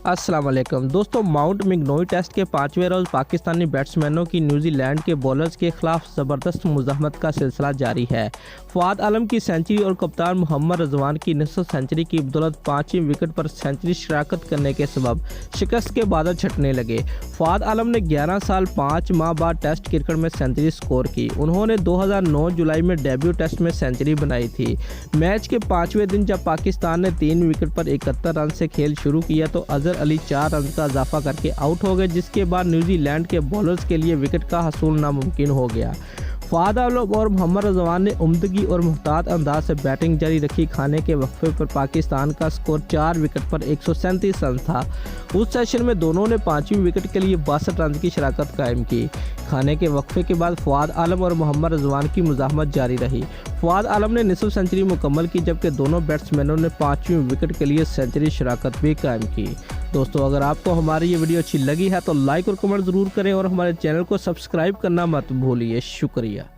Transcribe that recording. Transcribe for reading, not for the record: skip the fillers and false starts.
अस्सलाम वालेकुम दोस्तों, माउंट मैकनोई टेस्ट के 5वें रोज़ पाकिस्तानी बैट्समैनों की न्यूजीलैंड के बॉलर्स के खिलाफ ज़बरदस्त मुज़ाहमत का सिलसिला जारी है। फवाद आलम की सेंचुरी और कप्तान मोहम्मद रिजवान की निसफ सेंचुरी की बदौलत 5वीं विकेट पर सेंचुरी शराकत करने के सबब शिकस्त के बादल छटने लगे। फवाद आलम ने 11 साल 5 माह बाद टेस्ट क्रिकेट में सेंचुरी स्कोर की। उन्होंने 2009 जुलाई में डेब्यू टेस्ट में सेंचुरी बनाई थी। मैच के 5वें दिन जब पाकिस्तान ने 3 विकेट पर 71 रन से खेल शुरू किया तो अजहर अली 4 रन का इजाफा करके आउट हो गए, जिसके बाद न्यूजीलैंड के बॉलर्स के लिए विकेट का हसूल नामुमकिन हो गया। फवाद आलम और मोहम्मद रिजवान ने उम्दगी और मुहतात अंदाज से बैटिंग जारी रखी। खाने के वक्फे पर पाकिस्तान का स्कोर 4 विकेट पर 137 रन था। उस सेशन में दोनों ने 5वीं विकेट के लिए 62 रन की शराकत कायम की। खाने के वक्फे के बाद फवाद आलम और मोहम्मद रिजवान की मुज़ाहमत जारी रही। फवाद आलम ने निसफ सेंचुरी मुकम्मल की, जबकि दोनों बैट्समैनों ने 5वीं विकेट के लिए सेंचुरी शराकत भी कायम की। दोस्तों, अगर आपको हमारी ये वीडियो अच्छी लगी है तो लाइक और कमेंट ज़रूर करें और हमारे चैनल को सब्सक्राइब करना मत भूलिए। शुक्रिया।